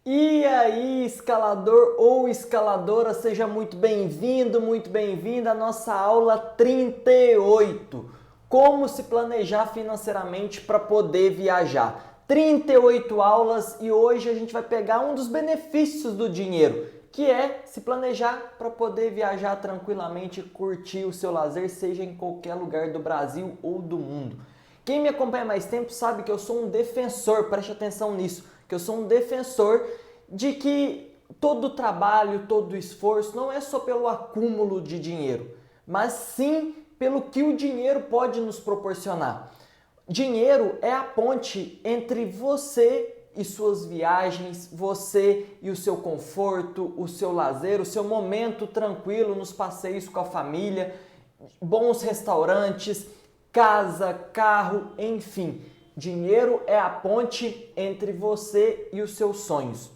E aí, escalador ou escaladora, seja muito bem-vindo, muito bem-vinda à nossa aula 38. Como se planejar financeiramente para poder viajar. 38 aulas e hoje a gente vai pegar um dos benefícios do dinheiro, que é se planejar para poder viajar tranquilamente, curtir o seu lazer, seja em qualquer lugar do Brasil ou do mundo. Quem me acompanha mais tempo sabe que eu sou um defensor, preste atenção nisso, que eu sou um defensor de que todo o trabalho, todo o esforço não é só pelo acúmulo de dinheiro, mas sim pelo que o dinheiro pode nos proporcionar. Dinheiro é a ponte entre você e suas viagens, você e o seu conforto, o seu lazer, o seu momento tranquilo nos passeios com a família, bons restaurantes, casa, carro, enfim. Dinheiro é a ponte entre você e os seus sonhos.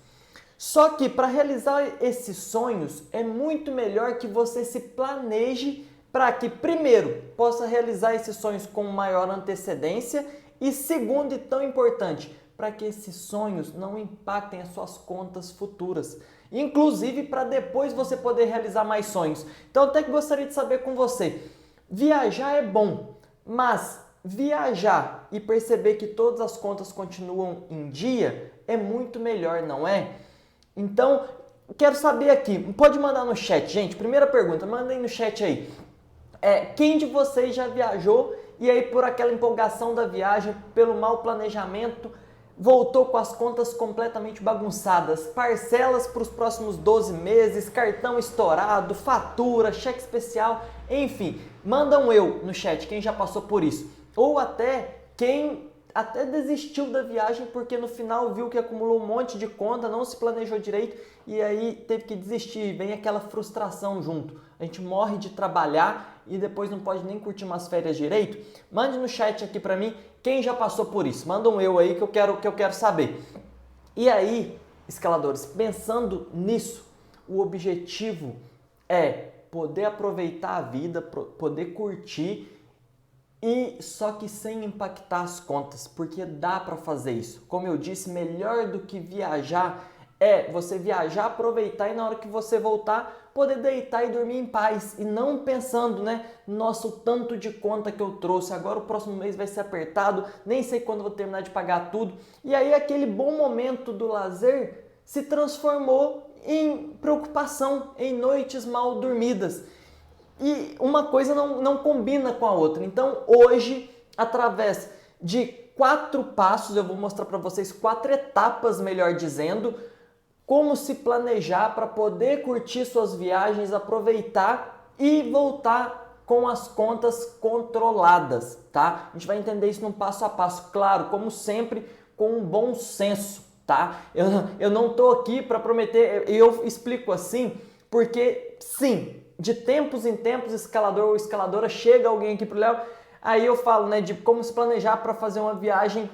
Só que para realizar esses sonhos é muito melhor que você se planeje para que, primeiro, possa realizar esses sonhos com maior antecedência e, segundo e tão importante, para que esses sonhos não impactem as suas contas futuras. Inclusive para depois você poder realizar mais sonhos. Então, até que gostaria de saber com você, viajar é bom, mas viajar e perceber que todas as contas continuam em dia é muito melhor, não é? Então, quero saber aqui, pode mandar no chat, gente, primeira pergunta, manda aí no chat aí. Quem de vocês já viajou e aí por aquela empolgação da viagem, pelo mau planejamento, voltou com as contas completamente bagunçadas, parcelas para os próximos 12 meses, cartão estourado, fatura, cheque especial, enfim, manda um eu no chat, quem já passou por isso. Ou até quem até desistiu da viagem porque no final viu que acumulou um monte de conta, não se planejou direito e aí teve que desistir, vem aquela frustração junto. A gente morre de trabalhar e depois não pode nem curtir umas férias direito. Mande no chat aqui pra mim quem já passou por isso. Manda um eu aí que eu quero saber. E aí, escaladores, pensando nisso, o objetivo é poder aproveitar a vida, poder curtir e só que sem impactar as contas, porque dá para fazer isso. Como eu disse, melhor do que viajar é você viajar, aproveitar e na hora que você voltar, poder deitar e dormir em paz e não pensando, né, nossa, o tanto de conta que eu trouxe, agora o próximo mês vai ser apertado, nem sei quando vou terminar de pagar tudo. E aí aquele bom momento do lazer se transformou em preocupação, em noites mal dormidas. E uma coisa não combina com a outra. Então, hoje, através de 4 passos, eu vou mostrar para vocês 4 etapas, melhor dizendo, como se planejar para poder curtir suas viagens, aproveitar e voltar com as contas controladas, tá? A gente vai entender isso no passo a passo, claro, como sempre, com um bom senso, tá? Eu não estou aqui para prometer, eu explico assim, porque sim, de tempos em tempos, escalador ou escaladora, chega alguém aqui pro Léo, aí eu falo, né, de como se planejar para fazer uma viagem,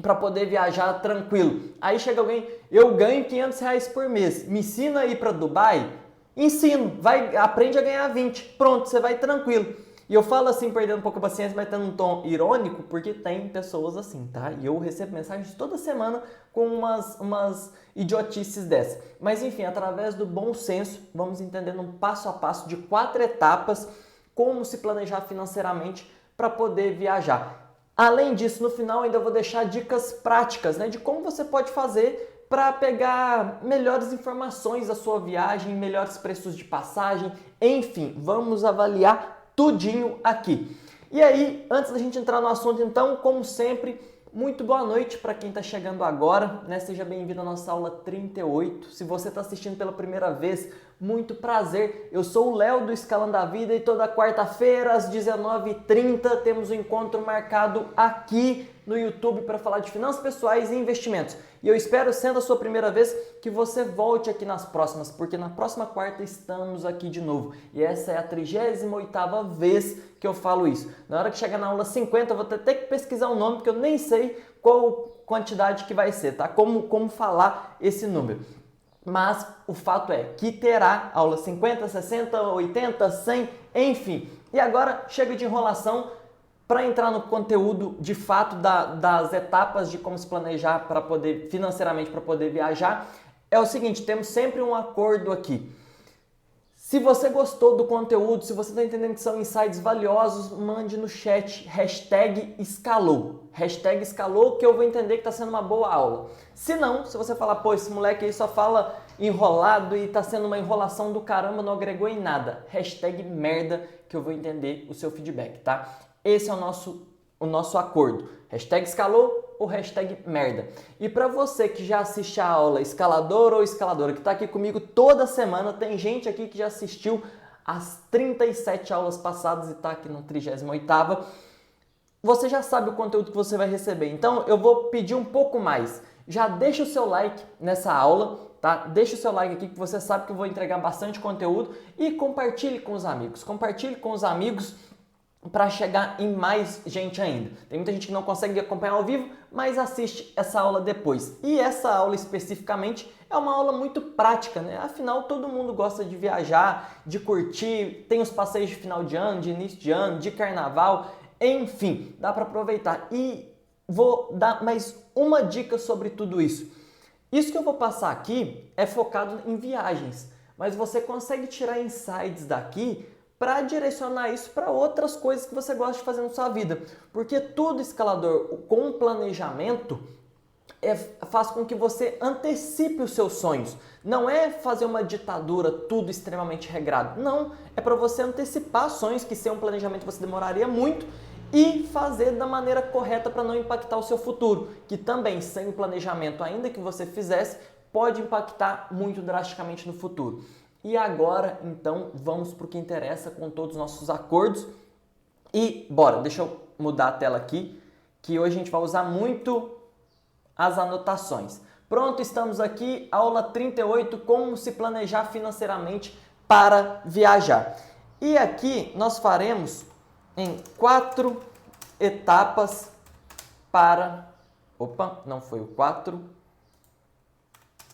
para poder viajar tranquilo. Aí chega alguém, eu ganho R$500 por mês, me ensina a ir para Dubai? Ensino, aprende a ganhar 20, pronto, você vai tranquilo. E eu falo assim, perdendo um pouco a paciência, mas tendo um tom irônico, porque tem pessoas assim, tá? E eu recebo mensagens toda semana com umas idiotices dessa. Mas enfim, através do bom senso, vamos entendendo um passo a passo de 4 etapas, como se planejar financeiramente para poder viajar. Além disso, no final ainda vou deixar dicas práticas, né, de como você pode fazer para pegar melhores informações da sua viagem, melhores preços de passagem, enfim, vamos avaliar tudinho aqui. E aí, antes da gente entrar no assunto, então, como sempre, muito boa noite para quem está chegando agora, né? Seja bem-vindo à nossa aula 38. Se você está assistindo pela primeira vez, muito prazer. Eu sou o Léo do Escalando a Vida e toda quarta-feira às 19h30 temos um encontro marcado aqui no YouTube para falar de finanças pessoais e investimentos. E eu espero, sendo a sua primeira vez, que você volte aqui nas próximas, porque na próxima quarta estamos aqui de novo. E essa é a 38ª vez que eu falo isso. Na hora que chegar na aula 50, eu vou ter que pesquisar o nome, porque eu nem sei qual quantidade que vai ser, tá? Como falar esse número. Mas o fato é que terá aula 50, 60, 80, 100, enfim. E agora chega de enrolação. Para entrar no conteúdo de fato das etapas de como se planejar para poder financeiramente para poder viajar, É o seguinte, temos sempre um acordo aqui. Se você gostou do conteúdo, se você está entendendo que são insights valiosos, mande no chat #escalou. #escalou que eu vou entender que está sendo uma boa aula. Se não, se você falar, pô, esse moleque aí só fala enrolado e está sendo uma enrolação do caramba, não agregou em nada. #merda que eu vou entender o seu feedback, tá? Esse é o nosso acordo. #escalou ou #merda. E para você que já assiste a aula escalador ou escaladora, que está aqui comigo toda semana, tem gente aqui que já assistiu as 37 aulas passadas e está aqui no 38ª, você já sabe o conteúdo que você vai receber. Então eu vou pedir um pouco mais. Já deixa o seu like nessa aula, tá? Deixa o seu like aqui que você sabe que eu vou entregar bastante conteúdo e compartilhe com os amigos. Compartilhe com os amigos para chegar em mais gente ainda. Tem muita gente que não consegue acompanhar ao vivo, mas assiste essa aula depois. E essa aula especificamente é uma aula muito prática, né? Afinal, todo mundo gosta de viajar, de curtir, tem os passeios de final de ano, de início de ano, de carnaval, enfim, dá para aproveitar. E vou dar mais uma dica sobre tudo isso. Isso que eu vou passar aqui é focado em viagens, mas você consegue tirar insights daqui para direcionar isso para outras coisas que você gosta de fazer na sua vida. Porque todo escalador com planejamento faz com que você antecipe os seus sonhos. Não é fazer uma ditadura tudo extremamente regrado. Não, é para você antecipar sonhos que sem um planejamento você demoraria muito e fazer da maneira correta para não impactar o seu futuro, que também sem o planejamento, ainda que você fizesse, pode impactar muito drasticamente no futuro. E agora, então, vamos para o que interessa com todos os nossos acordos. E bora, deixa eu mudar a tela aqui, que hoje a gente vai usar muito as anotações. Pronto, estamos aqui, aula 38, como se planejar financeiramente para viajar. E aqui nós faremos em 4 etapas para... Opa, não foi o 4.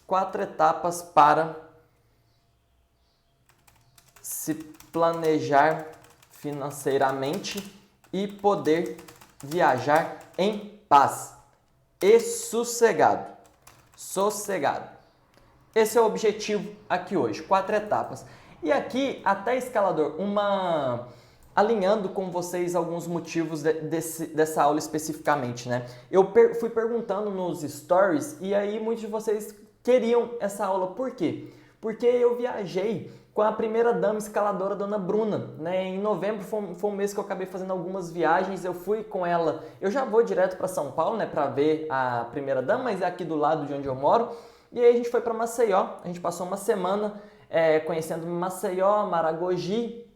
4 etapas para se planejar financeiramente e poder viajar em paz e sossegado. Esse é o objetivo aqui hoje, 4 etapas. E aqui, até escalador, alinhando com vocês alguns motivos dessa aula especificamente, né? Eu fui perguntando nos stories e aí muitos de vocês queriam essa aula. Por quê? Porque eu viajei com a primeira dama escaladora, Dona Bruna, né? Em novembro foi um mês que eu acabei fazendo algumas viagens, eu fui com ela, eu já vou direto para São Paulo, né, para ver a primeira dama, mas é aqui do lado de onde eu moro, e aí a gente foi para Maceió, a gente passou uma semana conhecendo Maceió, Maragogi,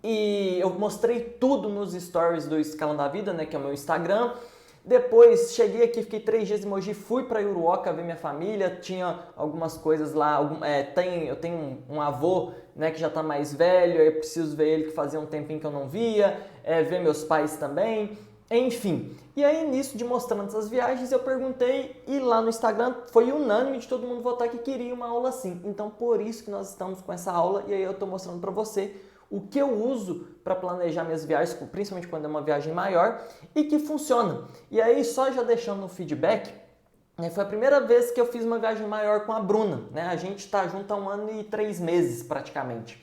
e eu mostrei tudo nos stories do Escalando a Vida, né, que é o meu Instagram. Depois cheguei aqui, fiquei 3 dias em Mogi, fui para Uruoca ver minha família, tinha algumas coisas lá, eu tenho um avô, né, que já está mais velho, eu preciso ver ele que fazia um tempinho que eu não via, ver meus pais também, enfim. E aí nisso de mostrando essas viagens eu perguntei e lá no Instagram foi unânime de todo mundo votar que queria uma aula assim. Então por isso que nós estamos com essa aula e aí eu estou mostrando para você o que eu uso para planejar minhas viagens, principalmente quando é uma viagem maior, e que funciona. E aí, só já deixando um feedback, foi a primeira vez que eu fiz uma viagem maior com a Bruna, né? A gente está junto há 1 ano e 3 meses, praticamente.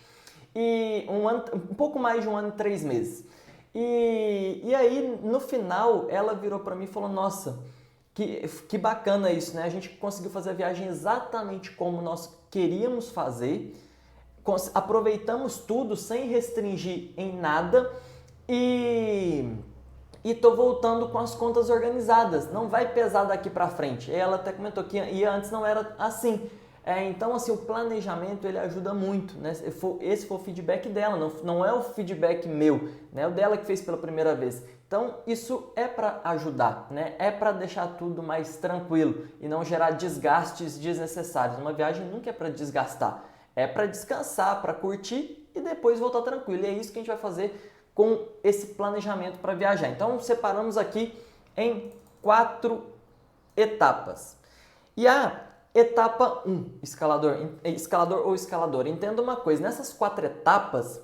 E um pouco mais de 1 ano e 3 meses. E aí, no final, ela virou para mim e falou, nossa, que bacana isso, né? A gente conseguiu fazer a viagem exatamente como nós queríamos fazer, aproveitamos tudo sem restringir em nada e tô voltando com as contas organizadas, não vai pesar daqui para frente. Ela até comentou que antes não era assim. Então, assim, o planejamento ele ajuda muito, né? Esse foi o feedback dela, não é o feedback meu, né? É o dela que fez pela primeira vez. Então, isso é para ajudar, né? É para deixar tudo mais tranquilo e não gerar desgastes desnecessários. Uma viagem nunca é para desgastar. É para descansar, para curtir e depois voltar tranquilo. E é isso que a gente vai fazer com esse planejamento para viajar. Então, separamos aqui em 4 etapas. E a etapa 1, escalador ou escaladora. Entenda uma coisa, nessas 4 etapas,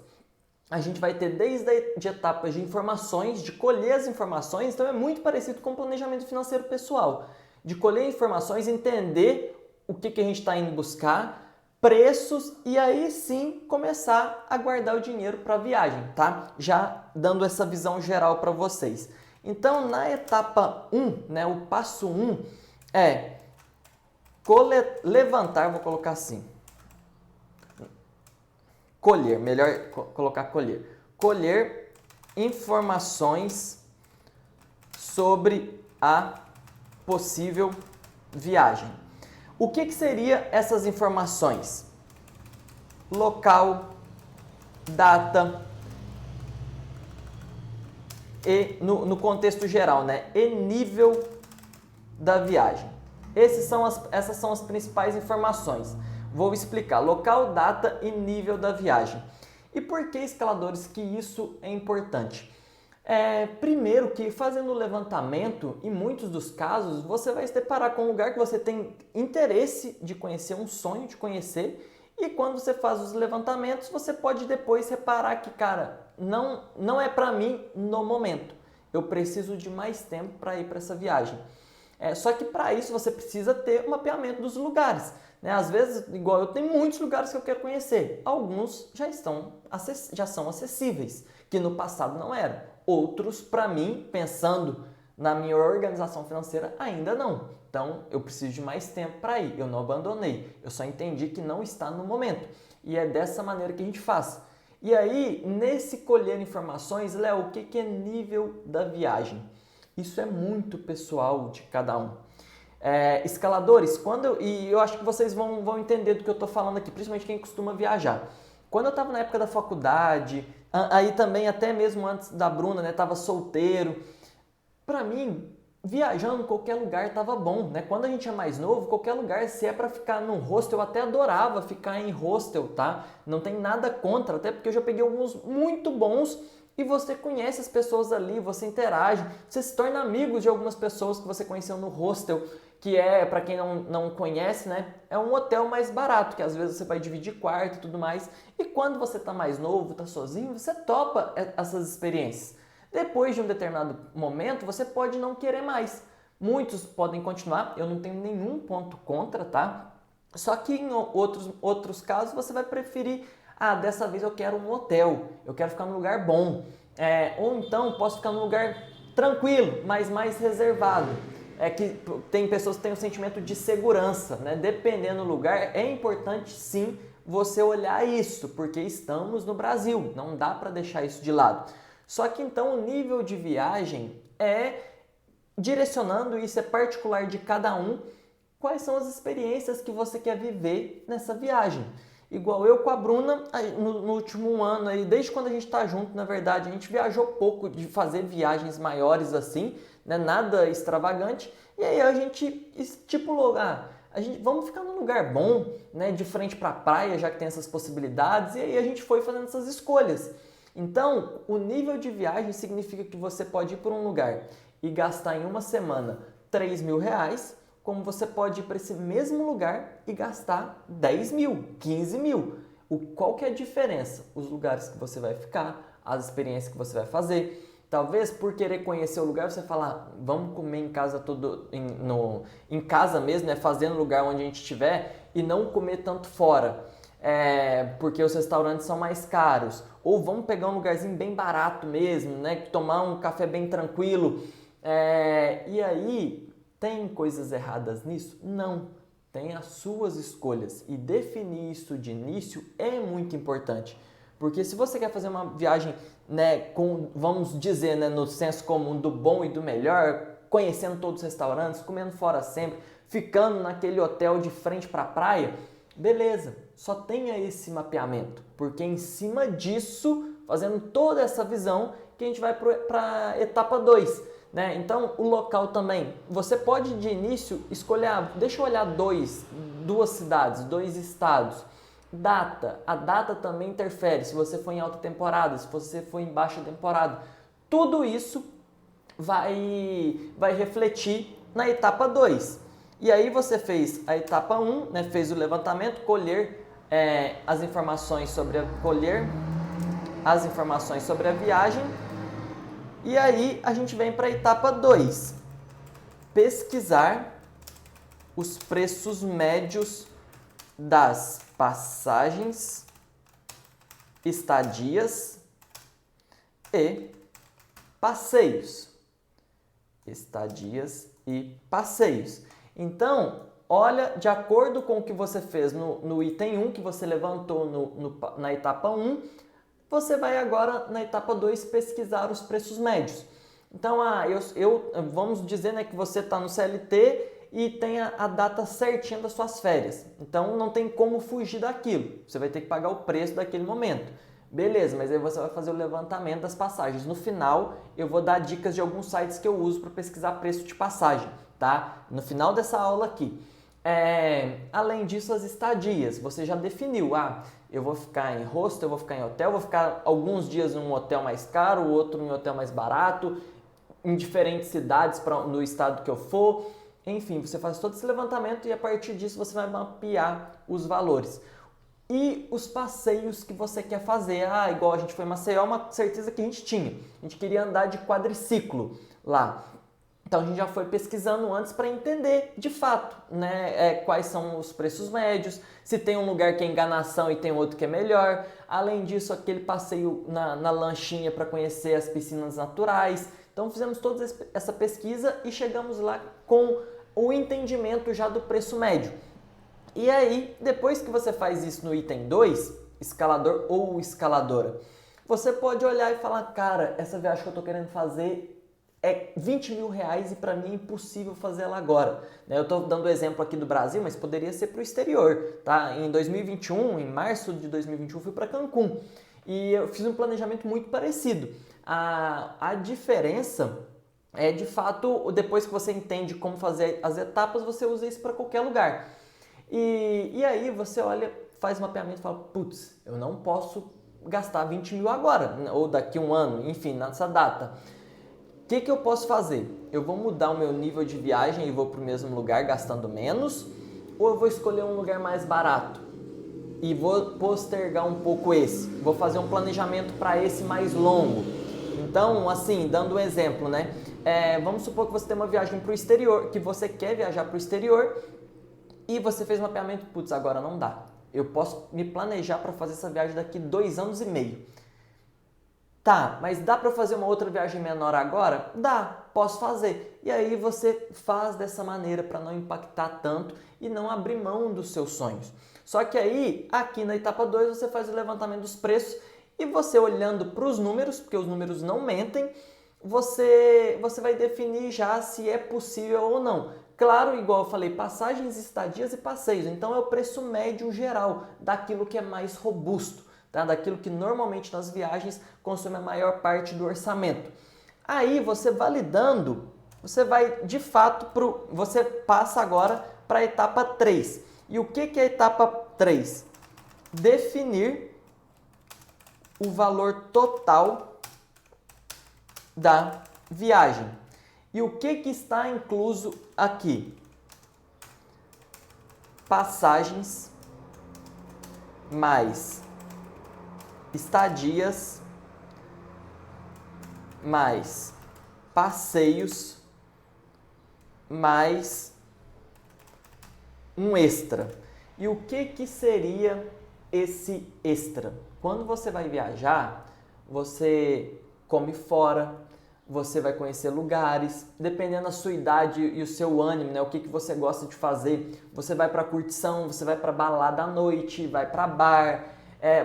a gente vai ter desde etapas de informações, de colher as informações, então é muito parecido com o planejamento financeiro pessoal. De colher informações, entender o que a gente está indo buscar, preços e aí sim começar a guardar o dinheiro para a viagem, tá? Já dando essa visão geral para vocês. Então, na etapa 1, né, o passo 1 é levantar, vou colocar assim, colher, melhor colocar colher. Colher informações sobre a possível viagem. O que seria essas informações? Local, data e, no contexto geral, né? E nível da viagem. Essas são as principais informações. Vou explicar: local, data e nível da viagem. E por que, escaladores, que isso é importante? Primeiro que fazendo o levantamento, em muitos dos casos, você vai se deparar com um lugar que você tem interesse de conhecer, um sonho de conhecer, e quando você faz os levantamentos, você pode depois reparar que, cara, não é para mim no momento. Eu preciso de mais tempo para ir para essa viagem. Só que para isso você precisa ter um mapeamento dos lugares. Né? Às vezes, igual eu tenho muitos lugares que eu quero conhecer. Alguns já são acessíveis, que no passado não eram. Outros, para mim, pensando na minha organização financeira, ainda não. Então, eu preciso de mais tempo para ir. Eu não abandonei. Eu só entendi que não está no momento. E é dessa maneira que a gente faz. E aí, nesse colher informações, Léo, o que é nível da viagem? Isso é muito pessoal de cada um. Escaladores, e eu acho que vocês vão entender do que eu estou falando aqui, principalmente quem costuma viajar. Quando eu estava na época da faculdade, aí também até mesmo antes da Bruna, né, estava solteiro, para mim, viajando em qualquer lugar estava bom, né? Quando a gente é mais novo, qualquer lugar, se é para ficar num hostel, eu até adorava ficar em hostel, tá? Não tem nada contra, até porque eu já peguei alguns muito bons e você conhece as pessoas ali, você interage, você se torna amigos de algumas pessoas que você conheceu no hostel, que para quem não conhece, né, é um hotel mais barato, que às vezes você vai dividir quarto e tudo mais. E quando você está mais novo, está sozinho, você topa essas experiências. Depois de um determinado momento, você pode não querer mais. Muitos podem continuar, eu não tenho nenhum ponto contra, tá? Só que em outros casos você vai preferir, dessa vez eu quero um hotel, eu quero ficar num lugar bom. Ou então posso ficar num lugar tranquilo, mas mais reservado. Que tem pessoas que têm um sentimento de segurança, né? Dependendo do lugar, é importante sim você olhar isso, porque estamos no Brasil, não dá para deixar isso de lado. Só que então o nível de viagem é direcionando, isso é particular de cada um, quais são as experiências que você quer viver nessa viagem. Igual eu com a Bruna, no último ano, aí, desde quando a gente está junto, na verdade, a gente viajou pouco de fazer viagens maiores assim, né? Nada extravagante, e aí a gente estipulou, vamos ficar num lugar bom, né? De frente para a praia, já que tem essas possibilidades, e aí a gente foi fazendo essas escolhas. Então, o nível de viagem significa que você pode ir para um lugar e gastar em uma semana R$3.000, como você pode ir para esse mesmo lugar e gastar 10 mil, 15 mil. Qual que é a diferença? Os lugares que você vai ficar, as experiências que você vai fazer. Talvez por querer conhecer o lugar, você falar, vamos comer em casa em casa mesmo, né? Fazendo o lugar onde a gente estiver e não comer tanto fora. Porque os restaurantes são mais caros. Ou vamos pegar um lugarzinho bem barato mesmo, né? Tomar um café bem tranquilo. E aí, tem coisas erradas nisso? Não. Tem as suas escolhas. E definir isso de início é muito importante. Porque se você quer fazer uma viagem, né, vamos dizer, né, no senso comum do bom e do melhor, conhecendo todos os restaurantes, comendo fora sempre, ficando naquele hotel de frente para a praia, beleza, só tenha esse mapeamento. Porque em cima disso, fazendo toda essa visão, que a gente vai para a etapa 2. Né? Então, o local também, você pode de início escolher, deixa eu olhar duas cidades, 2 estados. Data, a data também interfere, se você for em alta temporada, se você for em baixa temporada. Tudo isso vai refletir na etapa 2. E aí você fez a etapa 1, né? Fez o levantamento, colher as informações sobre a viagem. E aí a gente vem para a etapa 2, pesquisar os preços médios das passagens, estadias e passeios. Estadias e passeios. Então, olha, de acordo com o que você fez no item 1, que você levantou na etapa 1, você vai agora na etapa 2 pesquisar os preços médios. Então, vamos dizer, né, que você está no CLT e tem a data certinha das suas férias. Então, não tem como fugir daquilo. Você vai ter que pagar o preço daquele momento. Beleza, mas aí você vai fazer o levantamento das passagens. No final, eu vou dar dicas de alguns sites que eu uso para pesquisar preço de passagem, tá? No final dessa aula aqui. Além disso, as estadias. Você já definiu, eu vou ficar em hostel, eu vou ficar em hotel, vou ficar alguns dias em um hotel mais caro, outro em um hotel mais barato, em diferentes cidades no estado que eu for. Enfim, você faz todo esse levantamento e a partir disso você vai mapear os valores. E os passeios que você quer fazer. Igual a gente foi em Maceió, uma certeza que a gente tinha. A gente queria andar de quadriciclo lá. Então a gente já foi pesquisando antes para entender de fato, né, quais são os preços médios, se tem um lugar que é enganação e tem outro que é melhor. Além disso, aquele passeio na lanchinha para conhecer as piscinas naturais. Então fizemos toda essa pesquisa e chegamos lá com o entendimento já do preço médio. E aí, depois que você faz isso no item 2, escalador ou escaladora, você pode olhar e falar, cara, essa viagem que eu estou querendo fazer é 20 mil reais e para mim é impossível fazer ela agora. Eu estou dando o exemplo aqui do Brasil, mas poderia ser para o exterior. Tá? Em 2021, em março de 2021, fui para Cancún e eu fiz um planejamento muito parecido. A diferença é, de fato, depois que você entende como fazer as etapas, você usa isso para qualquer lugar. E aí você olha, faz mapeamento e fala, putz, eu não posso gastar 20 mil agora, ou daqui a um ano, enfim, nessa data. O que eu posso fazer? Eu vou mudar o meu nível de viagem e vou para o mesmo lugar gastando menos? Ou eu vou escolher um lugar mais barato e vou postergar um pouco esse? Vou fazer um planejamento para esse mais longo. Então, assim, dando um exemplo, né? Vamos supor que você tem uma viagem para o exterior, que você quer viajar para o exterior e você fez um mapeamento, putz, agora não dá. Eu posso me planejar para fazer essa viagem daqui 2 anos e meio. Tá, mas dá para fazer uma outra viagem menor agora? Dá, posso fazer. E aí você faz dessa maneira para não impactar tanto e não abrir mão dos seus sonhos. Só que aí, aqui na etapa 2, você faz o levantamento dos preços e você olhando para os números, porque os números não mentem, você vai definir já se é possível ou não. Claro, igual eu falei, passagens, estadias e passeios. Então é o preço médio geral daquilo que é mais robusto, tá? Daquilo que normalmente nas viagens consome a maior parte do orçamento. Aí você validando, você vai de fato você passa agora para a etapa 3. E o que é a etapa 3? Definir o valor total da viagem. E o que está incluso aqui? Passagens, mais estadias, mais passeios, mais um extra. E o que seria esse extra? Quando você vai viajar, você come fora, você vai conhecer lugares, dependendo da sua idade e o seu ânimo, né? O que você gosta de fazer. Você vai para curtição, você vai para balada à noite, vai para bar,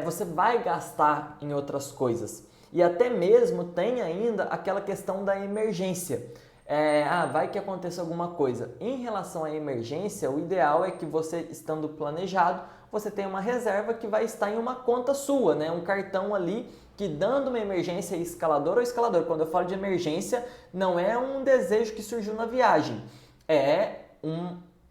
você vai gastar em outras coisas. E até mesmo tem ainda aquela questão da emergência. Vai que aconteça alguma coisa. Em relação à emergência, o ideal é que você, estando planejado, você tenha uma reserva que vai estar em uma conta sua, né? Um cartão ali que, dando uma emergência, escalador ou escalador. Quando eu falo de emergência, não é um desejo que surgiu na viagem, é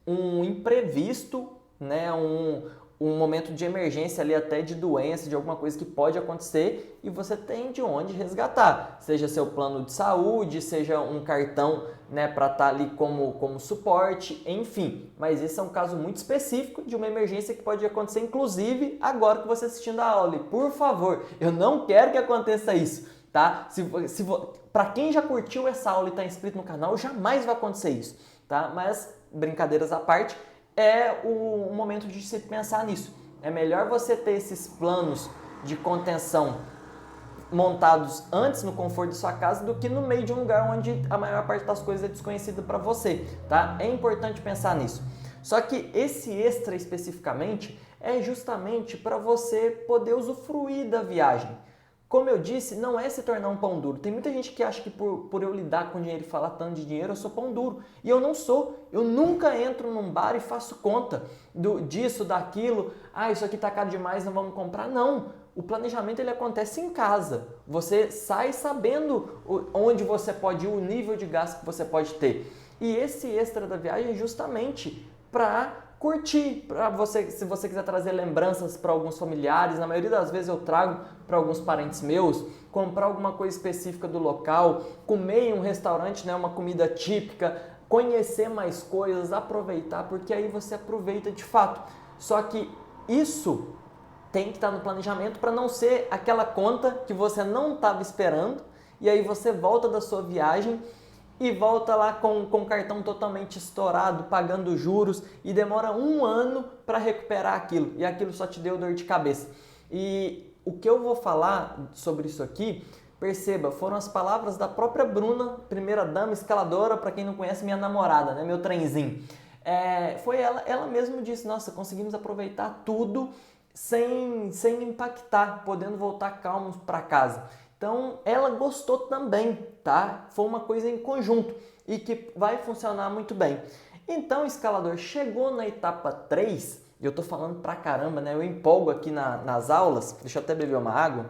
um imprevisto, né? Um momento de emergência ali, até de doença, de alguma coisa que pode acontecer e você tem de onde resgatar, seja seu plano de saúde, seja um cartão, né, para estar ali como suporte, enfim. Mas esse é um caso muito específico de uma emergência que pode acontecer, inclusive agora que você está assistindo a aula. E por favor, eu não quero que aconteça isso, tá? Para quem já curtiu essa aula e está inscrito no canal, jamais vai acontecer isso, tá? Mas brincadeiras à parte, é o momento de se pensar nisso. É melhor você ter esses planos de contenção montados antes no conforto de sua casa do que no meio de um lugar onde a maior parte das coisas é desconhecida para você, tá? É importante pensar nisso. Só que esse extra especificamente é justamente para você poder usufruir da viagem. Como eu disse, não é se tornar um pão duro. Tem muita gente que acha que por eu lidar com dinheiro e falar tanto de dinheiro, eu sou pão duro. E eu não sou. Eu nunca entro num bar e faço conta disso, daquilo. Ah, isso aqui tá caro demais, não vamos comprar. Não. O planejamento ele acontece em casa. Você sai sabendo onde você pode ir, o nível de gasto que você pode ter. E esse extra da viagem é justamente para curtir, para você, se você quiser trazer lembranças para alguns familiares, na maioria das vezes eu trago para alguns parentes meus, comprar alguma coisa específica do local, comer em um restaurante, né, uma comida típica, conhecer mais coisas, aproveitar, porque aí você aproveita de fato. Só que isso tem que estar no planejamento para não ser aquela conta que você não estava esperando e aí você volta da sua viagem e volta lá com o cartão totalmente estourado, pagando juros e demora um ano para recuperar aquilo e aquilo só te deu dor de cabeça. E o que eu vou falar sobre isso aqui, perceba, foram as palavras da própria Bruna, primeira dama escaladora, para quem não conhece, minha namorada, né, meu trenzinho. Foi ela mesma disse, nossa, conseguimos aproveitar tudo sem impactar, podendo voltar calmos para casa. Então, ela gostou também, tá? Foi uma coisa em conjunto e que vai funcionar muito bem. Então, o escalador chegou na etapa 3, e eu tô falando pra caramba, né? Eu empolgo aqui nas aulas, deixa eu até beber uma água.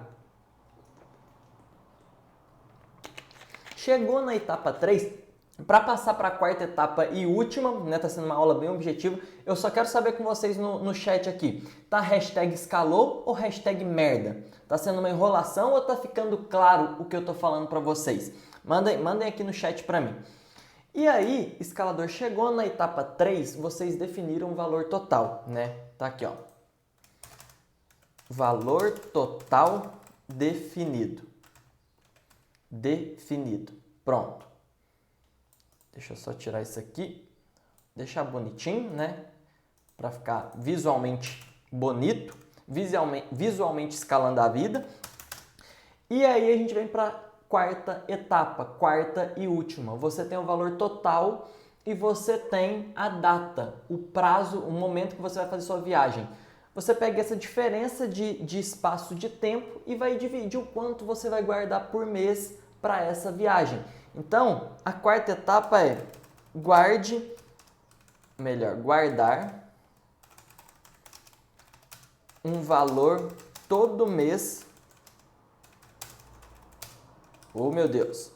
Chegou na etapa 3, para passar para a quarta etapa e última, né, tá sendo uma aula bem objetiva, eu só quero saber com vocês no chat aqui, tá hashtag escalou ou hashtag merda? Tá sendo uma enrolação ou tá ficando claro o que eu tô falando para vocês? Mandem aqui no chat para mim. E aí, escalador, chegou na etapa 3, vocês definiram o valor total, né? Tá aqui, ó. Valor total definido. Definido. Pronto. Deixa eu só tirar isso aqui, deixar bonitinho, né? Para ficar visualmente bonito, visualmente escalando a vida. E aí a gente vem para a quarta etapa, quarta e última. Você tem o valor total e você tem a data, o prazo, o momento que você vai fazer sua viagem. Você pega essa diferença de espaço de tempo e vai dividir o quanto você vai guardar por mês para essa viagem. Então, a quarta etapa é guardar um valor todo mês. Oh, meu Deus!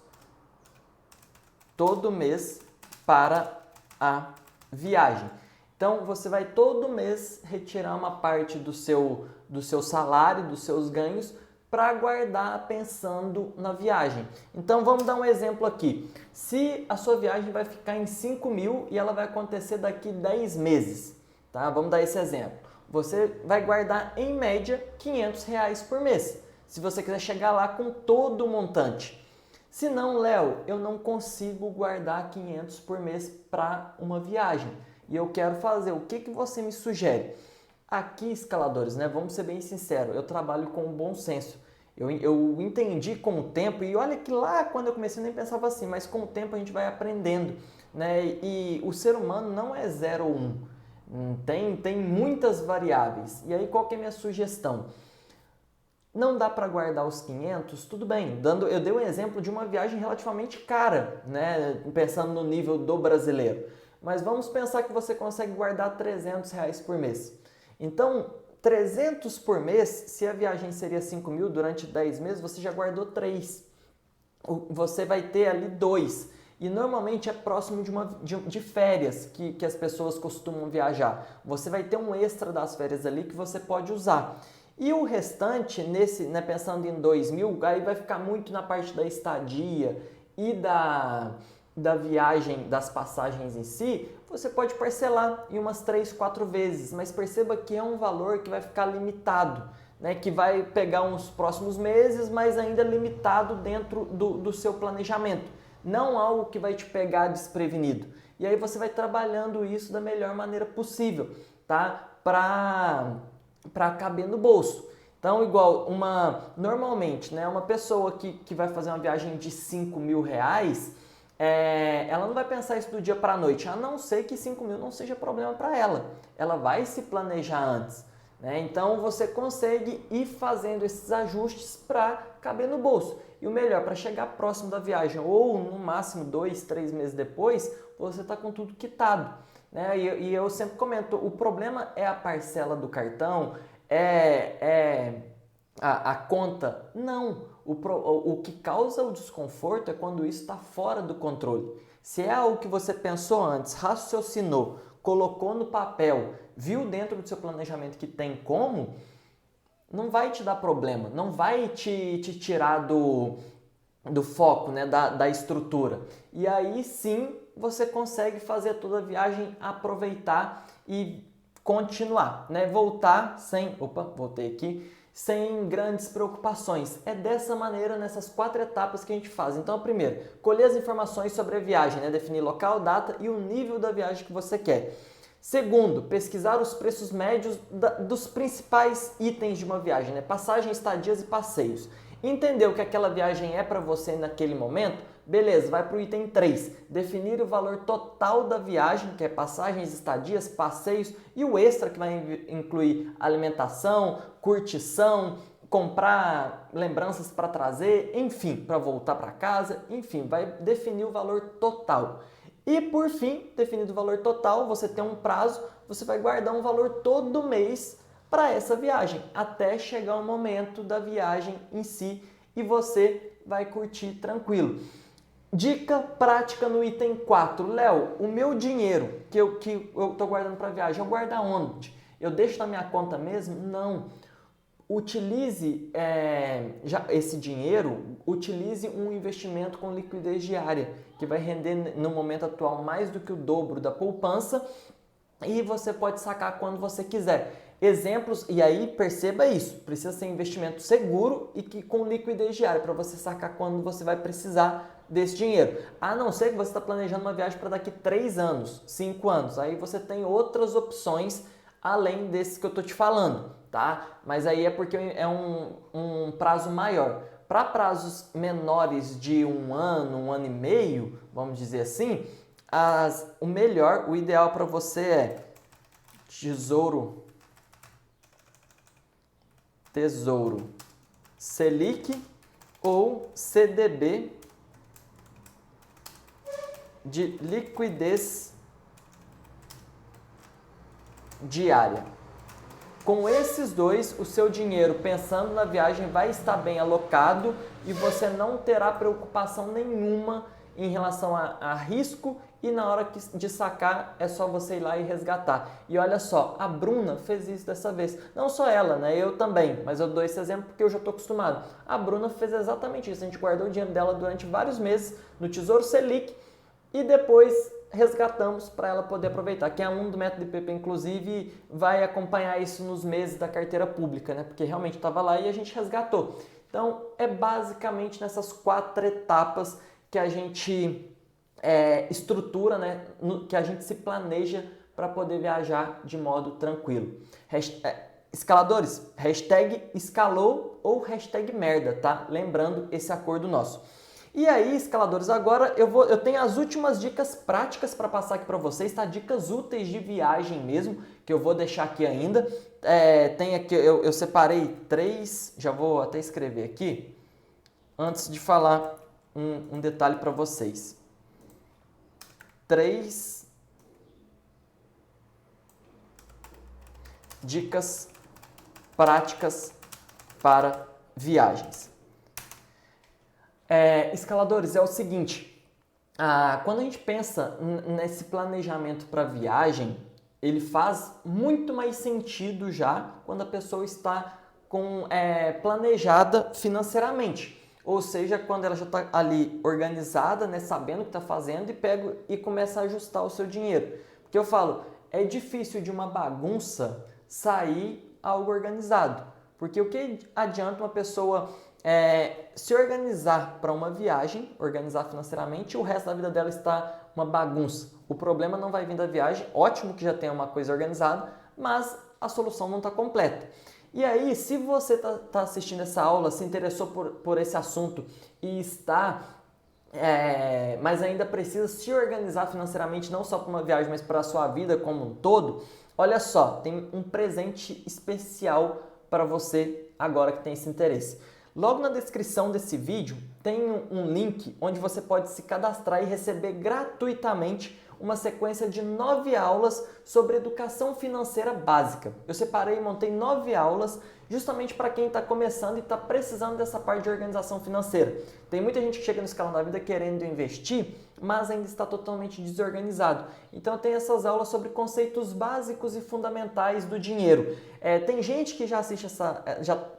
Todo mês para a viagem. Então, você vai todo mês retirar uma parte do seu salário, dos seus ganhos, para guardar pensando na viagem. Então vamos dar um exemplo aqui. Se a sua viagem vai ficar em 5 mil e ela vai acontecer daqui 10 meses, tá? Vamos dar esse exemplo. Você vai guardar em média R$500 por mês, se você quiser chegar lá com todo o montante. Se não, Léo, eu não consigo guardar 500 por mês para uma viagem e eu quero fazer, o que você me sugere? Aqui, escaladores, né? Vamos ser bem sinceros, eu trabalho com bom senso. Eu entendi com o tempo, e olha que lá quando eu comecei eu nem pensava assim, mas com o tempo a gente vai aprendendo, né? E o ser humano não é 0 ou 1, tem muitas variáveis. E aí qual que é a minha sugestão? Não dá para guardar os 500? Tudo bem. Eu dei um exemplo de uma viagem relativamente cara, né? Pensando no nível do brasileiro. Mas vamos pensar que você consegue guardar R$300 por mês. Então, 300 por mês, se a viagem seria 5 mil durante 10 meses, você já guardou 3. Você vai ter ali 2. E normalmente é próximo de férias que as pessoas costumam viajar. Você vai ter um extra das férias ali que você pode usar. E o restante, né, pensando em 2 mil, aí vai ficar muito na parte da estadia e da viagem, das passagens em si, você pode parcelar em umas 3, 4 vezes, mas perceba que é um valor que vai ficar limitado, né? Que vai pegar uns próximos meses, mas ainda limitado dentro do seu planejamento. Não algo que vai te pegar desprevenido. E aí você vai trabalhando isso da melhor maneira possível, tá? Para caber no bolso. Então, igual normalmente, né, uma pessoa que vai fazer uma viagem de 5 mil reais, ela não vai pensar isso do dia para a noite, a não ser que 5 mil não seja problema para ela. Ela vai se planejar antes, né? Então, você consegue ir fazendo esses ajustes para caber no bolso. E o melhor, para chegar próximo da viagem, ou no máximo 2, 3 meses depois, você está com tudo quitado, né? E eu sempre comento, o problema é a parcela do cartão, a conta? Não. O que causa o desconforto é quando isso está fora do controle. Se é algo que você pensou antes, raciocinou, colocou no papel, viu dentro do seu planejamento que tem como, não vai te dar problema, não vai te tirar do foco, né, da estrutura. E aí sim você consegue fazer toda a viagem, aproveitar e continuar, né? Voltei aqui, sem grandes preocupações. É dessa maneira, nessas 4 etapas que a gente faz. Então, primeiro, colher as informações sobre a viagem, né? Definir local, data e o nível da viagem que você quer. Segundo, pesquisar os preços médios dos principais itens de uma viagem, né? Passagem, estadias e passeios. Entender o que aquela viagem é para você naquele momento? Beleza, vai para o item 3. Definir o valor total da viagem, que é passagens, estadias, passeios e o extra, que vai incluir alimentação, curtição, comprar lembranças para trazer, enfim, para voltar para casa, enfim, vai definir o valor total. E por fim, definido o valor total, você tem um prazo, você vai guardar um valor todo mês para essa viagem, até chegar o momento da viagem em si e você vai curtir tranquilo. Dica prática no item 4. Léo, o meu dinheiro que eu estou guardando para a viagem, eu guardo onde? Eu deixo na minha conta mesmo? Não. Utilize esse dinheiro, utilize um investimento com liquidez diária, que vai render no momento atual mais do que o dobro da poupança e você pode sacar quando você quiser. Exemplos, e aí perceba isso, precisa ser investimento seguro e que com liquidez diária, para você sacar quando você vai precisar desse dinheiro. A não ser que você está planejando uma viagem para daqui 3 anos, 5 anos, aí você tem outras opções além desses que eu estou te falando, tá? Mas aí é porque é um prazo maior. Para prazos menores de 1 ano, 1 ano e meio, vamos dizer assim, o ideal para você é Tesouro Selic ou CDB de liquidez diária. Com esses dois, o seu dinheiro, pensando na viagem, vai estar bem alocado e você não terá preocupação nenhuma em relação a risco e na hora de sacar é só você ir lá e resgatar. E olha só, a Bruna fez isso dessa vez. Não só ela, né? Eu também, mas eu dou esse exemplo porque eu já estou acostumado. A Bruna fez exatamente isso. A gente guardou o dinheiro dela durante vários meses no Tesouro Selic e depois resgatamos para ela poder aproveitar. Quem é aluno do método IPP, inclusive, vai acompanhar isso nos meses da carteira pública, né? Porque realmente estava lá e a gente resgatou. Então, é basicamente nessas 4 etapas que a gente estrutura, né? Que a gente se planeja para poder viajar de modo tranquilo. Escaladores, hashtag escalou ou hashtag merda, tá? Lembrando esse acordo nosso. E aí, escaladores, agora eu tenho as últimas dicas práticas para passar aqui para vocês, tá? Dicas úteis de viagem mesmo, que eu vou deixar aqui ainda. Tem aqui, eu separei 3, já vou até escrever aqui, antes de falar um detalhe para vocês. 3 dicas práticas para viagens. Escaladores, é o seguinte, quando a gente pensa nesse planejamento para viagem, ele faz muito mais sentido já quando a pessoa está planejada financeiramente. Ou seja, quando ela já está ali organizada, né, sabendo o que está fazendo e começa a ajustar o seu dinheiro. Porque eu falo, é difícil de uma bagunça sair algo organizado. Porque o que adianta uma pessoa se organizar para uma viagem, organizar financeiramente, e o resto da vida dela está uma bagunça. O problema não vai vir da viagem, ótimo que já tenha uma coisa organizada, mas a solução não está completa. E aí, se você está assistindo essa aula, se interessou por esse assunto e está, mas ainda precisa se organizar financeiramente, não só para uma viagem, mas para a sua vida como um todo, olha só, tem um presente especial para você agora que tem esse interesse. Logo na descrição desse vídeo tem um link onde você pode se cadastrar e receber gratuitamente uma sequência de 9 aulas sobre educação financeira básica. Eu separei e montei 9 aulas justamente para quem está começando e está precisando dessa parte de organização financeira. Tem muita gente que chega no Escalão da Vida querendo investir, mas ainda está totalmente desorganizado. Então tem essas aulas sobre conceitos básicos e fundamentais do dinheiro. Tem gente que já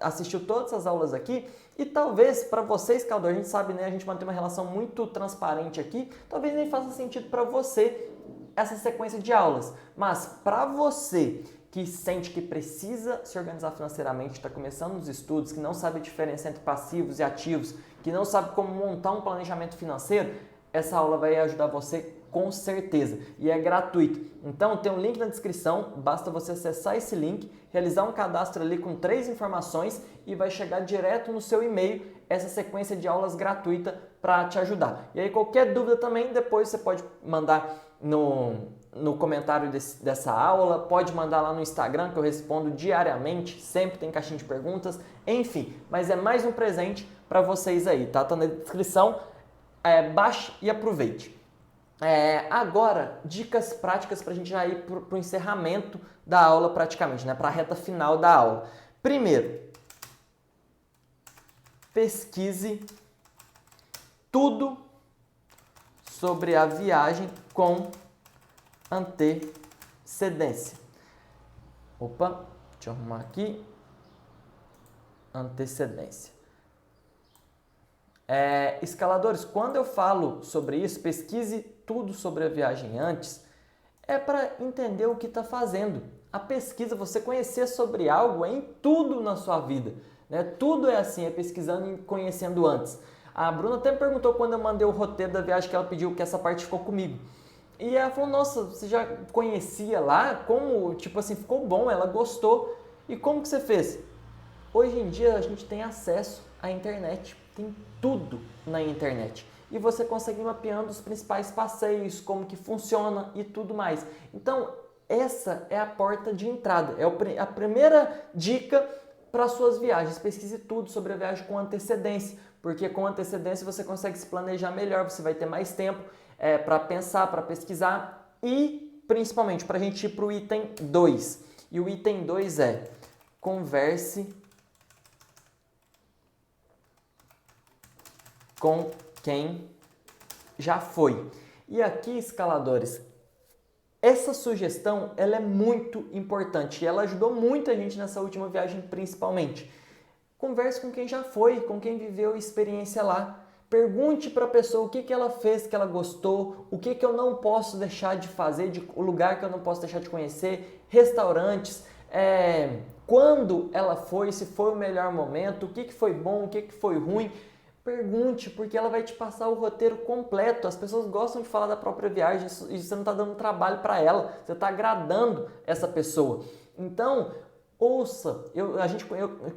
assistiu todas essas aulas aqui e talvez para você, escalador, a gente sabe, né, a gente mantém uma relação muito transparente aqui, talvez nem faça sentido para você essa sequência de aulas, mas para você que sente que precisa se organizar financeiramente, está começando os estudos, que não sabe a diferença entre passivos e ativos, que não sabe como montar um planejamento financeiro, essa aula vai ajudar você com certeza e é gratuito. Então tem um link na descrição, basta você acessar esse link, realizar um cadastro ali com 3 informações e vai chegar direto no seu e-mail essa sequência de aulas gratuita para te ajudar. E aí qualquer dúvida também, depois você pode mandar no comentário dessa aula, pode mandar lá no Instagram que eu respondo diariamente, sempre tem caixinha de perguntas, enfim, mas é mais um presente para vocês aí, tá? Tá na descrição, baixe e aproveite. Agora, dicas práticas para a gente já ir para o encerramento da aula praticamente, né? Para a reta final da aula. Primeiro, pesquise tudo sobre a viagem com antecedência. Opa, deixa eu arrumar aqui. Antecedência. Escaladores, quando eu falo sobre isso, pesquise tudo sobre a viagem antes, é para entender o que está fazendo. A pesquisa, você conhecer sobre algo é em tudo na sua vida, né? Tudo é assim, é pesquisando e conhecendo antes. A Bruna até me perguntou quando eu mandei o roteiro da viagem que ela pediu, que essa parte ficou comigo. E ela falou, nossa, você já conhecia lá? Como, tipo assim, ficou bom, ela gostou. E como que você fez? Hoje em dia a gente tem acesso à internet, tem tudo na internet. E você consegue ir mapeando os principais passeios, como que funciona e tudo mais. Então, essa é a porta de entrada, é a primeira dica para suas viagens. Pesquise tudo sobre a viagem com antecedência, porque com antecedência você consegue se planejar melhor, você vai ter mais tempo para pensar, para pesquisar e, principalmente, para a gente ir para o item 2. E o item 2 é converse com quem já foi. E aqui, escaladores, essa sugestão ela é muito importante e ela ajudou muita gente nessa última viagem principalmente. Converse com quem já foi, com quem viveu a experiência lá. Pergunte para a pessoa o que ela fez que ela gostou, o que eu não posso deixar de fazer, o lugar que eu não posso deixar de conhecer, restaurantes, quando ela foi, se foi o melhor momento, o que foi bom, o que foi ruim. Pergunte, porque ela vai te passar o roteiro completo. As pessoas gostam de falar da própria viagem e você não está dando trabalho para ela, você está agradando essa pessoa. Então, ouça. A gente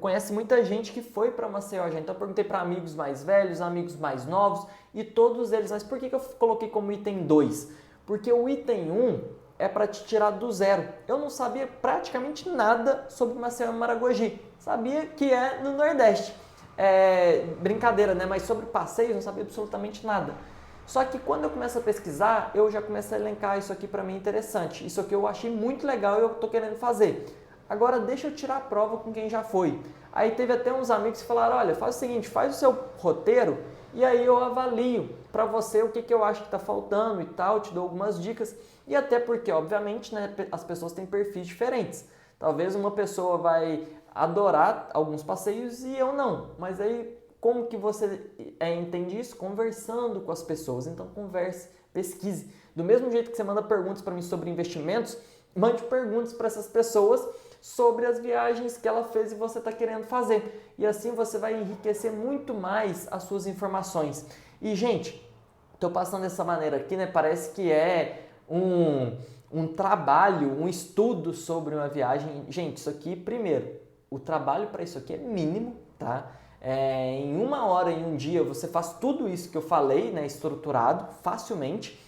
conhece muita gente que foi para Maceió já, então eu perguntei para amigos mais velhos, amigos mais novos e todos eles. Mas por que eu coloquei como item 2? Porque o item 1 é para te tirar do zero. Eu não sabia praticamente nada sobre Maceió e Maragogi. Sabia que é no Nordeste. Brincadeira, né? Mas sobre passeios não sabia absolutamente nada. Só que quando eu começo a pesquisar, eu já começo a elencar isso aqui para mim interessante. Isso aqui eu achei muito legal e eu tô querendo fazer. Agora deixa eu tirar a prova com quem já foi. Aí teve até uns amigos que falaram, olha, faz o seguinte, faz o seu roteiro e aí eu avalio para você o que eu acho que está faltando e tal, te dou algumas dicas. E até porque, obviamente, né, as pessoas têm perfis diferentes. Talvez uma pessoa vai adorar alguns passeios e eu não. Mas aí, como que você entende isso? Conversando com as pessoas. Então, converse, pesquise. Do mesmo jeito que você manda perguntas para mim sobre investimentos, mande perguntas para essas pessoas sobre as viagens que ela fez e você está querendo fazer. E assim você vai enriquecer muito mais as suas informações. E, gente, Estou passando dessa maneira aqui, né? Parece que é um trabalho, um estudo sobre uma viagem. Gente, isso aqui, primeiro, o trabalho para isso aqui é mínimo, tá? Em 1 hora, em um dia, você faz tudo isso que eu falei, né? Estruturado, facilmente.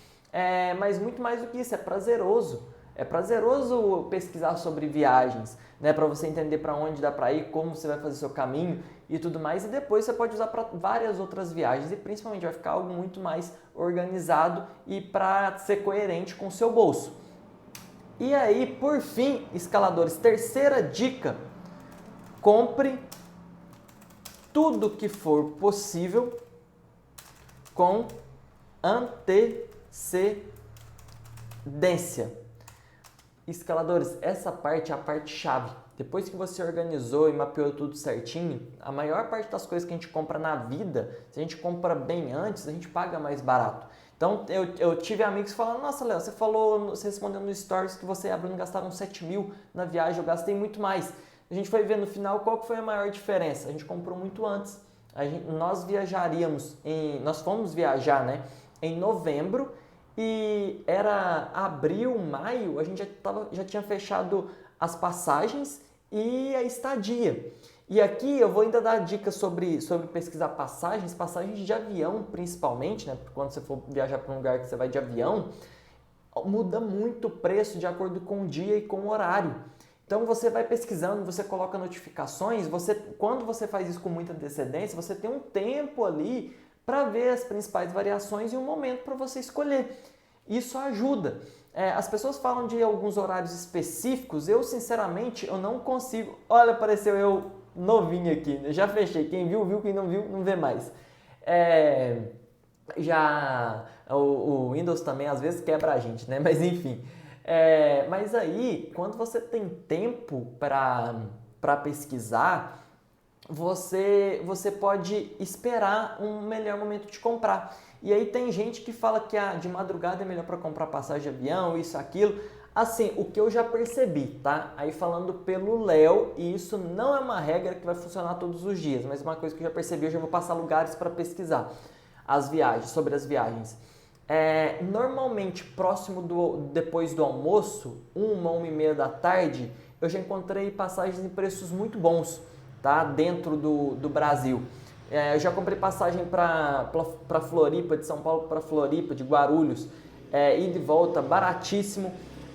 Mas muito mais do que isso, é prazeroso. É prazeroso pesquisar sobre viagens, né? Para você entender para onde dá para ir, como você vai fazer seu caminho e tudo mais. E depois você pode usar para várias outras viagens e principalmente vai ficar algo muito mais organizado e para ser coerente com o seu bolso. E aí, por fim, escaladores, terceira dica: compre tudo que for possível com antecedência. Escaladores, essa parte é a parte chave. Depois que você organizou e mapeou tudo certinho, a maior parte das coisas que a gente compra na vida, se a gente compra bem antes, a gente paga mais barato. Então, eu tive amigos falando: nossa, Léo, você respondeu no Stories que você e a Bruna gastaram 7 mil na viagem, eu gastei muito mais. A gente foi ver no final qual que foi a maior diferença. A gente comprou muito antes. Nós fomos viajar, né, em novembro, e era abril, maio, a gente já tinha fechado as passagens e a estadia. E aqui eu vou ainda dar dicas sobre pesquisar passagens de avião principalmente, né? Porque quando você for viajar para um lugar que você vai de avião, muda muito o preço de acordo com o dia e com o horário. Então você vai pesquisando, você coloca notificações, quando você faz isso com muita antecedência, você tem um tempo ali para ver as principais variações e um momento para você escolher. Isso ajuda. As pessoas falam de alguns horários específicos, eu sinceramente eu não consigo. Olha, apareceu eu novinho aqui, né? Já fechei. Quem viu, viu, quem não viu, não vê mais. O Windows também às vezes quebra a gente, né? Mas enfim. Mas aí, quando você tem tempo para pesquisar, você pode esperar um melhor momento de comprar. E aí tem gente que fala que de madrugada é melhor para comprar passagem de avião, isso, aquilo. Assim, o que eu já percebi, tá? Aí falando pelo Léo, e isso não é uma regra que vai funcionar todos os dias, mas uma coisa que eu já percebi, eu já vou passar lugares para pesquisar sobre as viagens. Normalmente, depois do almoço, 1h da tarde, eu já encontrei passagens em preços muito bons, tá? Dentro do Brasil. Eu já comprei passagem para Floripa, de São Paulo para Floripa, de Guarulhos, ida e volta, baratíssimo.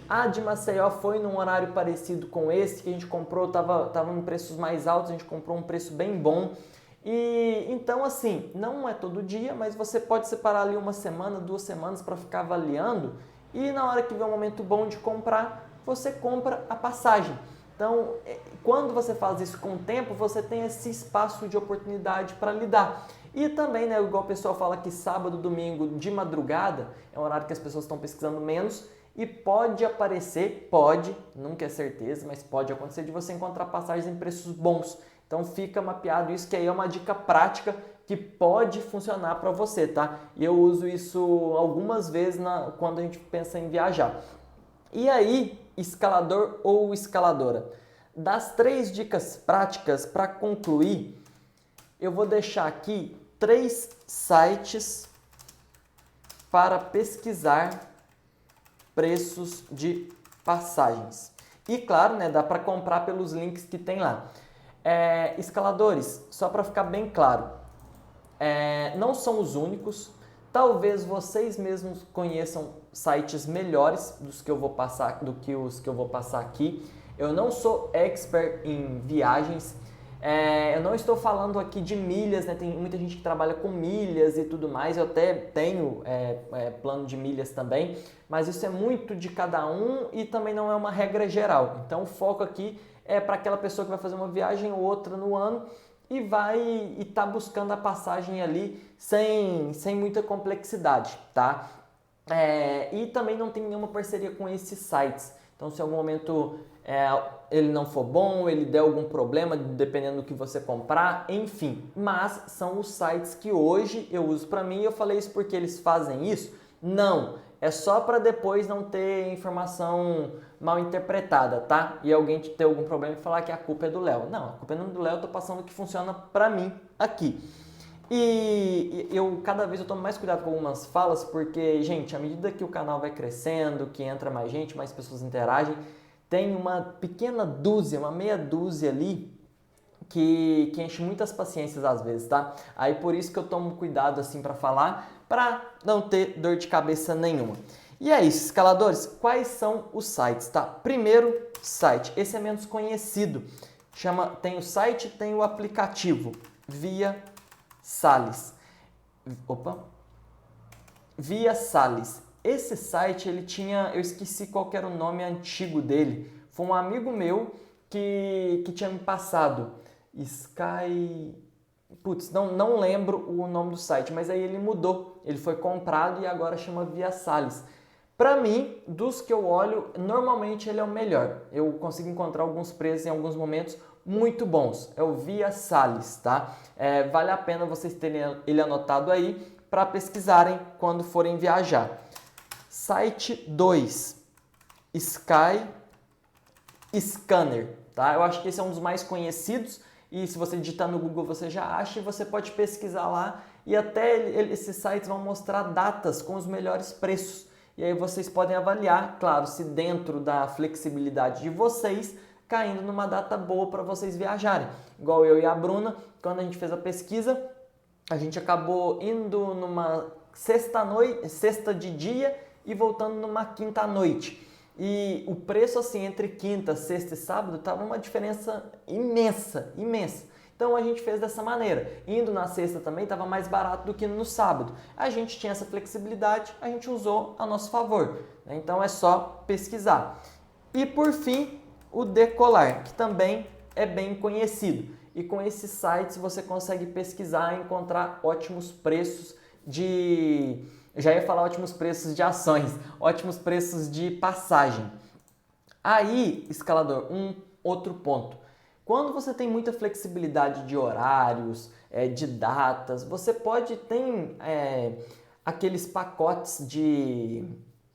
A de Maceió foi num horário parecido com esse que a gente comprou, tava em preços mais altos, a gente comprou um preço bem bom. E então, assim, não é todo dia, mas você pode separar ali 1 semana, 2 semanas para ficar avaliando e na hora que vê um momento bom de comprar, você compra a passagem. Então, quando você faz isso com o tempo, você tem esse espaço de oportunidade para lidar. E também, né, igual o pessoal fala que sábado, domingo, de madrugada, é um horário que as pessoas estão pesquisando menos e pode aparecer, nunca é certeza, mas pode acontecer de você encontrar passagens em preços bons. Então fica mapeado isso, que aí é uma dica prática que pode funcionar para você, tá? E eu uso isso algumas vezes quando a gente pensa em viajar. E aí, escalador ou escaladora? Das 3 dicas práticas para concluir, eu vou deixar aqui 3 sites para pesquisar preços de passagens. E claro, né, dá para comprar pelos links que tem lá. Escaladores, só para ficar bem claro, não são os únicos. Talvez vocês mesmos conheçam sites melhores do que os que eu vou passar aqui. Eu não sou expert em viagens. Eu não estou falando aqui de milhas, né? Tem muita gente que trabalha com milhas e tudo mais. Eu até tenho plano de milhas também, mas isso é muito de cada um e também não é uma regra geral. Então o foco aqui é para aquela pessoa que vai fazer uma viagem ou outra no ano e tá buscando a passagem ali sem muita complexidade, tá? E também não tem nenhuma parceria com esses sites. Então, se em algum momento ele não for bom, ele der algum problema, dependendo do que você comprar, enfim. Mas são os sites que hoje eu uso para mim. Eu falei isso porque eles fazem isso? Não, é só para depois não ter informação mal interpretada, tá? E alguém ter algum problema e falar que a culpa é do Léo. Não, a culpa não é do Léo, eu tô passando o que funciona para mim aqui. E eu cada vez eu tomo mais cuidado com algumas falas, porque, gente, à medida que o canal vai crescendo, que entra mais gente, mais pessoas interagem, tem uma pequena dúzia, uma meia dúzia ali que enche muitas paciências às vezes, tá? Aí por isso que eu tomo cuidado assim para falar, para não ter dor de cabeça nenhuma. E é isso, escaladores, quais são os sites, tá? Primeiro site, esse é menos conhecido, tem o site, tem o aplicativo, Via Sales. Via Sales. Esse site, ele tinha, eu esqueci qual era o nome antigo dele, foi um amigo meu que tinha me passado. Sky... Putz, não lembro o nome do site, mas aí ele mudou. Ele foi comprado e agora chama Via Sales. Para mim, dos que eu olho, normalmente ele é o melhor. Eu consigo encontrar alguns preços em alguns momentos muito bons. É o Via Sales, tá? Vale a pena vocês terem ele anotado aí para pesquisarem quando forem viajar. Site 2, Sky Scanner, tá? Eu acho que esse é um dos mais conhecidos e se você digitar no Google você já acha e você pode pesquisar lá e até esses sites vão mostrar datas com os melhores preços. E aí vocês podem avaliar, claro, se dentro da flexibilidade de vocês, caindo numa data boa para vocês viajarem. Igual eu e a Bruna, quando a gente fez a pesquisa, a gente acabou indo numa sexta de dia e voltando numa quinta à noite. E o preço assim entre quinta, sexta e sábado tava uma diferença imensa, imensa. Então a gente fez dessa maneira. Indo na sexta também estava mais barato do que no sábado. A gente tinha essa flexibilidade, a gente usou a nosso favor. Então é só pesquisar. E por fim, o Decolar, que também é bem conhecido. E com esses sites você consegue pesquisar e encontrar ótimos preços de... Já ia falar ótimos preços de ações, ótimos preços de passagem. Aí, escalador, um outro ponto. Quando você tem muita flexibilidade de horários, de datas, você pode ter aqueles pacotes de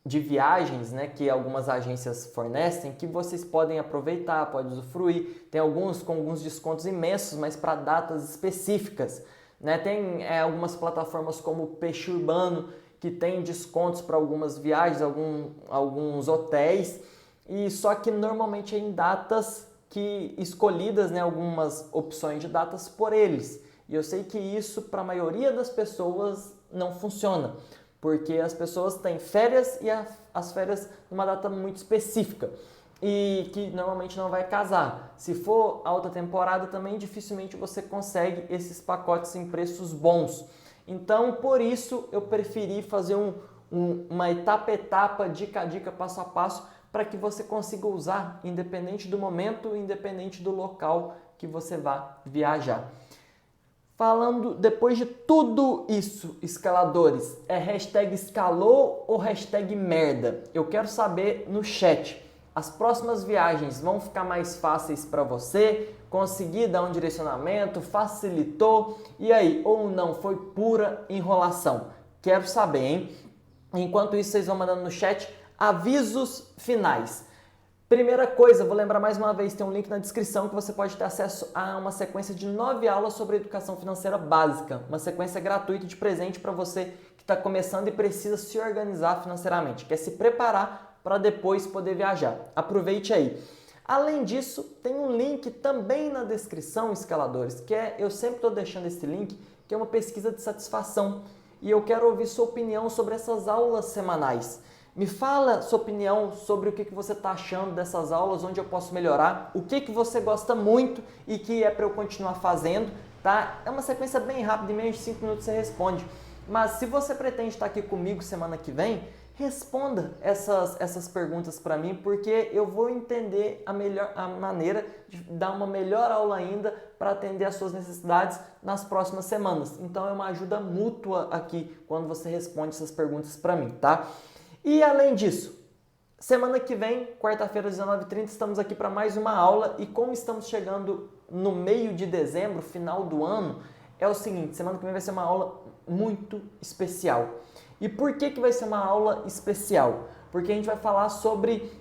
viagens, né, que algumas agências fornecem, que vocês podem aproveitar, podem usufruir. Tem alguns com alguns descontos imensos, mas para datas específicas. Né? Tem algumas plataformas como o Peixe Urbano, que tem descontos para algumas viagens, alguns hotéis, e só que normalmente é em datas que escolhidas, né, algumas opções de datas por eles. E eu sei que isso para a maioria das pessoas não funciona, porque as pessoas têm férias e as férias numa data muito específica e que normalmente não vai casar. Se for alta temporada também dificilmente você consegue esses pacotes em preços bons. Então, por isso, eu preferi fazer uma etapa a etapa, dica a dica, passo a passo, para que você consiga usar, independente do momento, independente do local que você vá viajar. Falando, depois de tudo isso, escaladores, é hashtag escalou ou hashtag merda? Eu quero saber no chat. As próximas viagens vão ficar mais fáceis para você? Consegui dar um direcionamento? Facilitou? E aí, ou não, foi pura enrolação? Quero saber, hein? Enquanto isso, vocês vão mandando no chat avisos finais. Primeira coisa, vou lembrar mais uma vez, tem um link na descrição que você pode ter acesso a uma sequência de 9 aulas sobre educação financeira básica. Uma sequência gratuita de presente para você que está começando e precisa se organizar financeiramente, quer se preparar para depois poder viajar. Aproveite aí. Além disso, tem um link também na descrição, escaladores, que eu sempre estou deixando esse link, que é uma pesquisa de satisfação. E eu quero ouvir sua opinião sobre essas aulas semanais. Me fala sua opinião sobre o que você está achando dessas aulas, onde eu posso melhorar, o que você gosta muito e que é para eu continuar fazendo, tá? É uma sequência bem rápida, em menos de 5 minutos você responde. Mas se você pretende estar aqui comigo semana que vem, responda essas perguntas para mim, porque eu vou entender a maneira de dar uma melhor aula ainda para atender às suas necessidades nas próximas semanas. Então é uma ajuda mútua aqui quando você responde essas perguntas para mim, tá? E além disso, semana que vem, quarta-feira, 19h30, estamos aqui para mais uma aula e como estamos chegando no meio de dezembro, final do ano, é o seguinte, semana que vem vai ser uma aula muito especial. E por que vai ser uma aula especial? Porque a gente vai falar sobre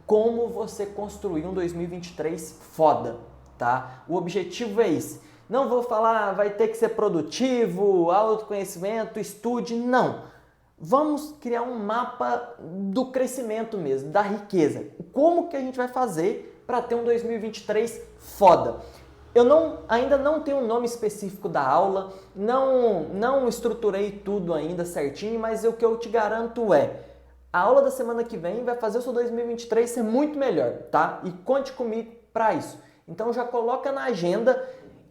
como você construir um 2023 foda, tá? O objetivo é esse. Não vou falar, vai ter que ser produtivo, autoconhecimento, estude, não. Vamos criar um mapa do crescimento mesmo, da riqueza. Como que a gente vai fazer para ter um 2023 foda? Ainda não tenho um nome específico da aula, não estruturei tudo ainda certinho, mas o que eu te garanto a aula da semana que vem vai fazer o seu 2023 ser muito melhor, tá? E conte comigo para isso. Então já coloca na agenda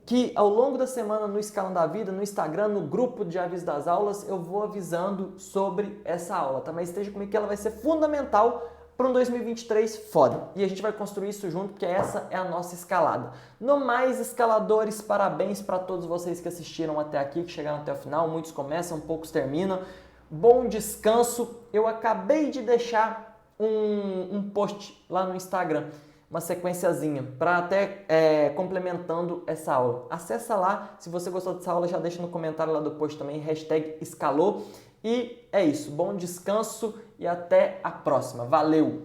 que ao longo da semana no Escalão da Vida, no Instagram, no grupo de aviso das aulas, eu vou avisando sobre essa aula, tá? Mas esteja comigo que ela vai ser fundamental para um 2023 foda. E a gente vai construir isso junto, porque essa é a nossa escalada. No mais, escaladores, parabéns para todos vocês que assistiram até aqui, que chegaram até o final. Muitos começam, poucos terminam. Bom descanso. Eu acabei de deixar um post lá no Instagram, uma sequenciazinha, para até complementando essa aula. Acessa lá, se você gostou dessa aula, já deixa no comentário lá do post também, #escalou. E é isso, bom descanso e até a próxima. Valeu!